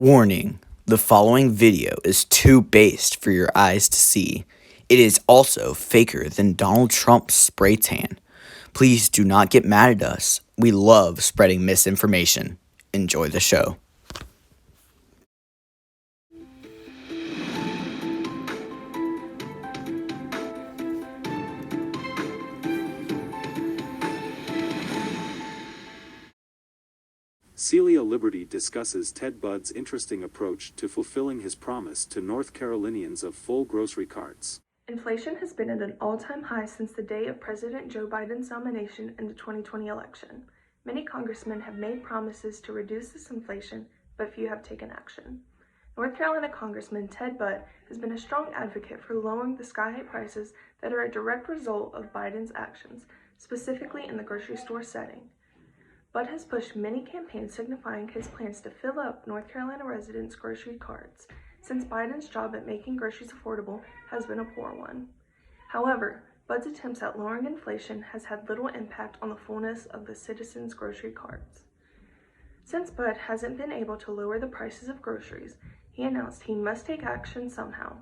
Warning, the following video is too based for your eyes to see. It is also faker than Donald Trump's spray tan. Please do not get mad at us. We love spreading misinformation. Enjoy the show. Celia Liberty discusses Ted Budd's interesting approach to fulfilling his promise to North Carolinians of full grocery carts. Inflation has been at an all-time high since the day of President Joe Biden's nomination in the 2020 election. Many congressmen have made promises to reduce this inflation, but few have taken action. North Carolina Congressman Ted Budd has been a strong advocate for lowering the sky-high prices that are a direct result of Biden's actions, specifically in the grocery store setting. Budd has pushed many campaigns signifying his plans to fill up North Carolina residents' grocery carts, since Biden's job at making groceries affordable has been a poor one. However, Budd's attempts at lowering inflation has had little impact on the fullness of the citizens' grocery carts. Since Budd hasn't been able to lower the prices of groceries, he announced he must take action somehow.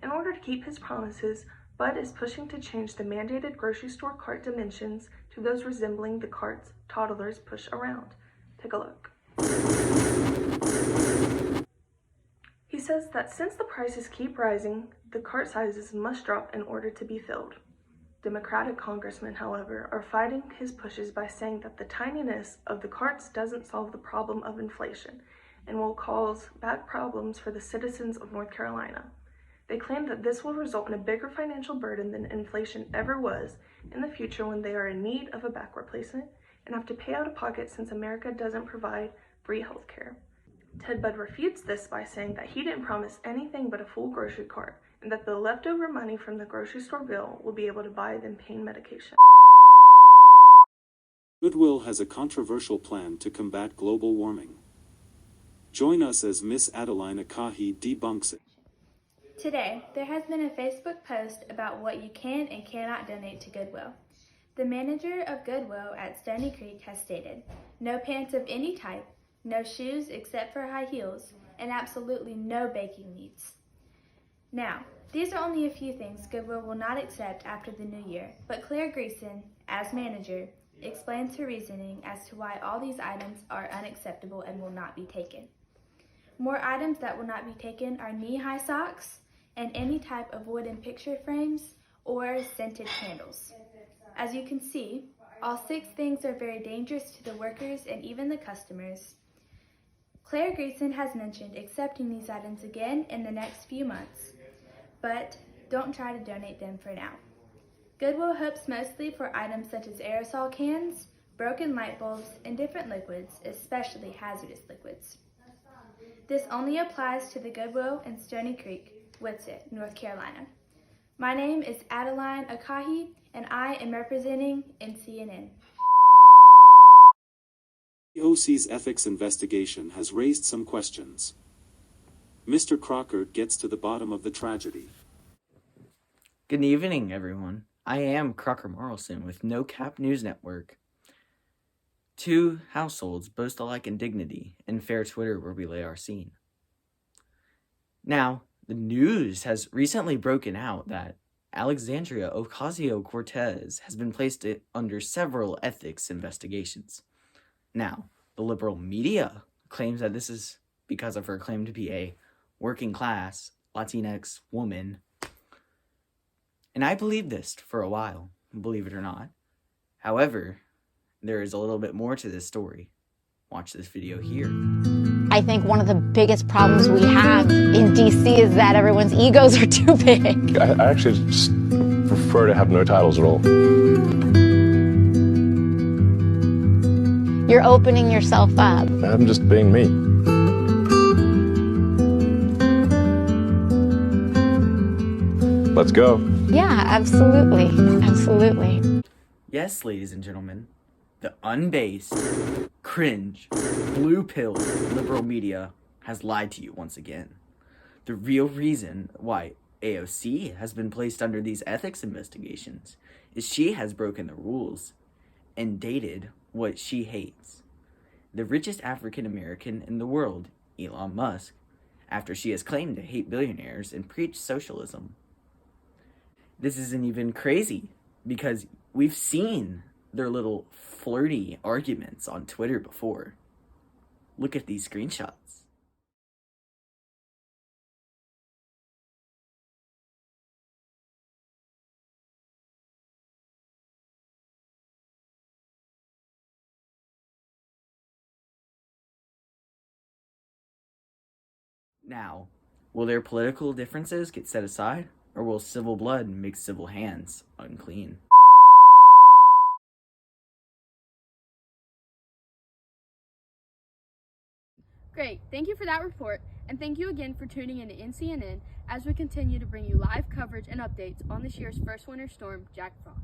In order to keep his promises, Budd is pushing to change the mandated grocery store cart dimensions to those resembling the carts toddlers push around. Take a look. He says that since the prices keep rising, the cart sizes must drop in order to be filled. Democratic congressmen, however, are fighting his pushes by saying that the tininess of the carts doesn't solve the problem of inflation and will cause back problems for the citizens of North Carolina. They claim that this will result in a bigger financial burden than inflation ever was in the future when they are in need of a back replacement and have to pay out of pocket since America doesn't provide free health care. Ted Budd refutes this by saying that he didn't promise anything but a full grocery cart and that the leftover money from the grocery store bill will be able to buy them pain medication. Goodwill has a controversial plan to combat global warming. Join us as Miss Adeline Akahi debunks it. Today, there has been a Facebook post about what you can and cannot donate to Goodwill. The manager of Goodwill at Stony Creek has stated, no pants of any type, no shoes except for high heels, and absolutely no baking needs. Now, these are only a few things Goodwill will not accept after the new year, but Claire Greason, as manager, explains her reasoning as to why all these items are unacceptable and will not be taken. More items that will not be taken are knee-high socks and any type of wooden picture frames or scented candles. As you can see, all 6 things are very dangerous to the workers and even the customers. Claire Greason has mentioned accepting these items again in the next few months, but don't try to donate them for now. Goodwill hopes mostly for items such as aerosol cans, broken light bulbs, and different liquids, especially hazardous liquids. This only applies to the Goodwill in Stony Creek, Whitsett, North Carolina. My name is Adeline Akahi, and I am representing NCNN. The OC's ethics investigation has raised some questions. Mr. Crocker gets to the bottom of the tragedy. Good evening, everyone. I am Crocker Morrison with No Cap News Network. 2 households boast alike in dignity and fair Twitter where we lay our scene. Now, the news has recently broken out that Alexandria Ocasio-Cortez has been placed under several ethics investigations. Now, the liberal media claims that this is because of her claim to be a working-class Latinx woman. And I believed this for a while, believe it or not. However, there is a little bit more to this story. Watch this video here. I think one of the biggest problems we have in DC is that everyone's egos are too big. I actually just prefer to have no titles at all. You're opening yourself up. I'm just being me. Let's go. Yeah, absolutely. Absolutely. Yes, ladies and gentlemen, the unbased, cringe, blue-pilled liberal media has lied to you once again. The real reason why AOC has been placed under these ethics investigations is she has broken the rules and dated what she hates. The richest African American in the world Elon Musk, after she has claimed to hate billionaires and preach socialism. This isn't even crazy because we've seen their little flirty arguments on Twitter before. Look at these screenshots. Now, will their political differences get set aside, or will civil blood make civil hands unclean? Great, thank you for that report, and thank you again for tuning in to NCNN as we continue to bring you live coverage and updates on this year's first winter storm, Jack Frost.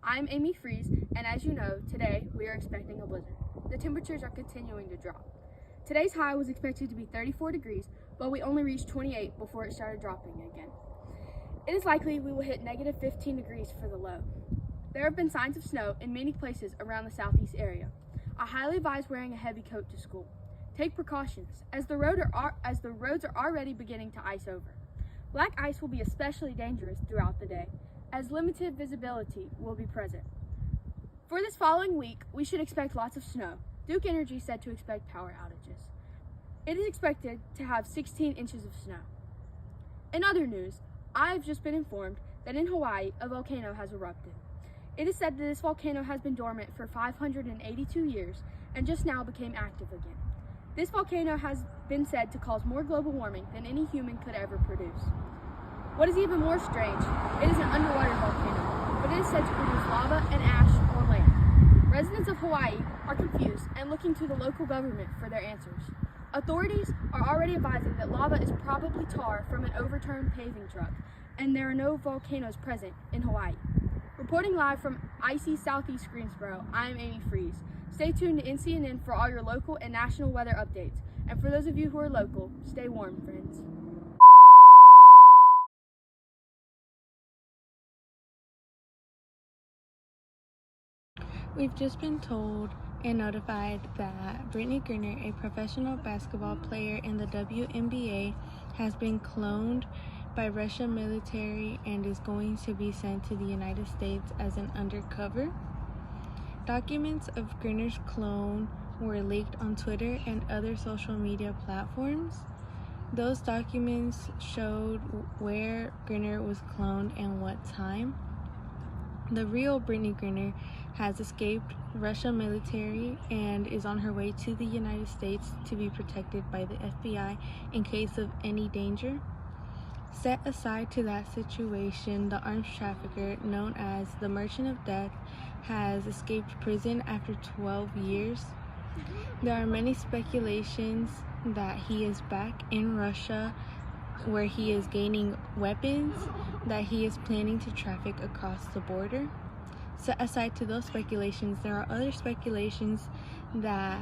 I'm Amy Freeze, and as you know, today we are expecting a blizzard. The temperatures are continuing to drop. Today's high was expected to be 34 degrees, but we only reached 28 before it started dropping again. It is likely we will hit negative 15 degrees for the low. There have been signs of snow in many places around the southeast area. I highly advise wearing a heavy coat to school. Take precautions, as the roads are already beginning to ice over. Black ice will be especially dangerous throughout the day, as limited visibility will be present. For this following week, we should expect lots of snow. Duke Energy said to expect power outages. It is expected to have 16 inches of snow. In other news, I've just been informed that in Hawaii, a volcano has erupted. It is said that this volcano has been dormant for 582 years and just now became active again. This volcano has been said to cause more global warming than any human could ever produce. What is even more strange, it is an underwater volcano, but it is said to produce lava and ash on land. Residents of Hawaii are confused and looking to the local government for their answers. Authorities are already advising that lava is probably tar from an overturned paving truck, and there are no volcanoes present in Hawaii. Reporting live from icy southeast Greensboro, I am Amy Freeze. Stay tuned to NCNN for all your local and national weather updates. And for those of you who are local, stay warm, friends. We've just been told and notified that Brittany Griner, a professional basketball player in the WNBA, has been cloned by Russian military and is going to be sent to the United States as an undercover. Documents of Griner's clone were leaked on Twitter and other social media platforms. Those documents showed where Griner was cloned and what time. The real Brittany Griner has escaped Russian military and is on her way to the United States to be protected by the FBI in case of any danger. Set aside to that situation, the arms trafficker known as the Merchant of Death has escaped prison after 12 years. There are many speculations that he is back in Russia, where he is gaining weapons that he is planning to traffic across the border. Set aside to those speculations, there are other speculations that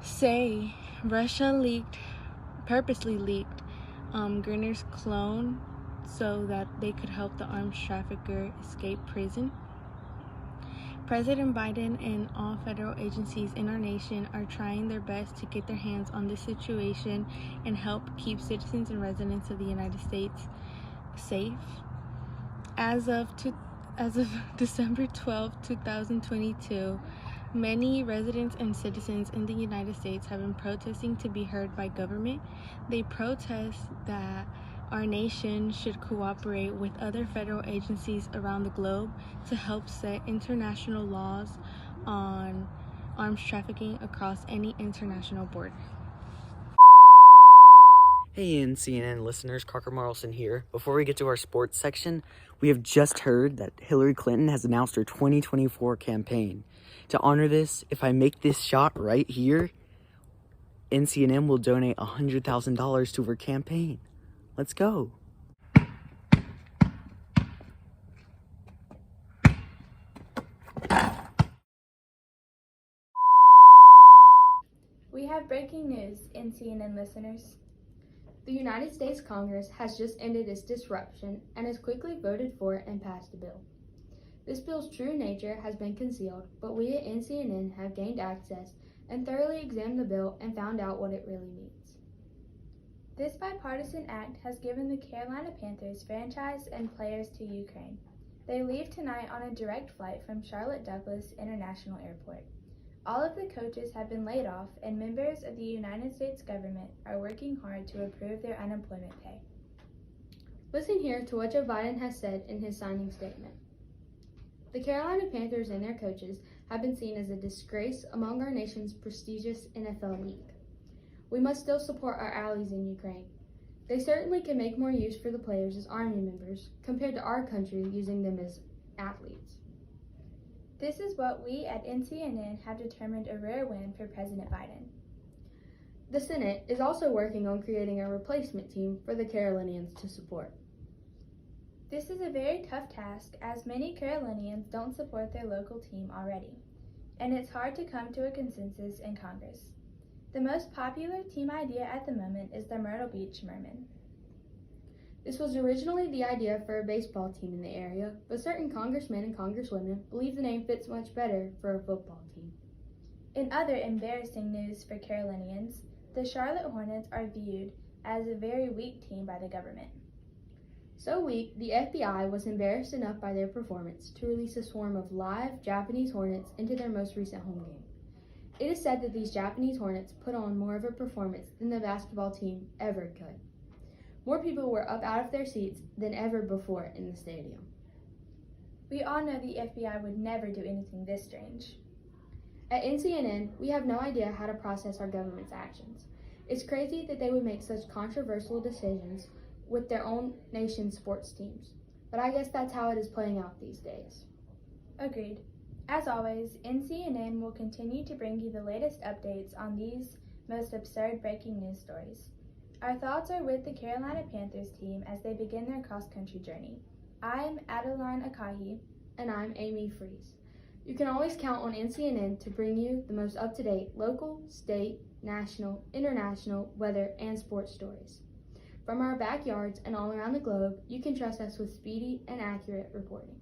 say Russia purposely leaked Griner's clone so that they could help the arms trafficker escape prison. President Biden and all federal agencies in our nation are trying their best to get their hands on this situation and help keep citizens and residents of the United States safe. As of December 12, 2022, many residents and citizens in the United States have been protesting to be heard by government. They protest that our nation should cooperate with other federal agencies around the globe to help set international laws on arms trafficking across any international border. Hey NCNN listeners, Crocker Marlson here. Before we get to our sports section, we have just heard that Hillary Clinton has announced her 2024 campaign. To honor this, if I make this shot right here, NCNN will donate $100,000 to her campaign. Let's go. We have breaking news, NCNN listeners. The United States Congress has just ended its disruption and has quickly voted for and passed a bill. This bill's true nature has been concealed, but we at NCNN have gained access and thoroughly examined the bill and found out what it really means. This bipartisan act has given the Carolina Panthers franchise and players to Ukraine. They leave tonight on a direct flight from Charlotte Douglas International Airport. All of the coaches have been laid off, and members of the United States government are working hard to approve their unemployment pay. Listen here to what Joe Biden has said in his signing statement. The Carolina Panthers and their coaches have been seen as a disgrace among our nation's prestigious NFL league. We must still support our allies in Ukraine. They certainly can make more use for the players as Army members compared to our country using them as athletes. This is what we at NCNN have determined a rare win for President Biden. The Senate is also working on creating a replacement team for the Carolinians to support. This is a very tough task, as many Carolinians don't support their local team already, and it's hard to come to a consensus in Congress. The most popular team idea at the moment is the Myrtle Beach Mermen. This was originally the idea for a baseball team in the area, but certain congressmen and congresswomen believe the name fits much better for a football team. In other embarrassing news for Carolinians, the Charlotte Hornets are viewed as a very weak team by the government. So weak, the FBI was embarrassed enough by their performance to release a swarm of live Japanese hornets into their most recent home game. It is said that these Japanese hornets put on more of a performance than the basketball team ever could. More people were up out of their seats than ever before in the stadium. We all know the FBI would never do anything this strange. At NCNN, we have no idea how to process our government's actions. It's crazy that they would make such controversial decisions with their own nation's sports teams, but I guess that's how it is playing out these days. Agreed. As always, NCNN will continue to bring you the latest updates on these most absurd breaking news stories. Our thoughts are with the Carolina Panthers team as they begin their cross-country journey. I'm Adeline Akahi. And I'm Amy Fries. You can always count on NCNN to bring you the most up-to-date local, state, national, international, weather, and sports stories. From our backyards and all around the globe, you can trust us with speedy and accurate reporting.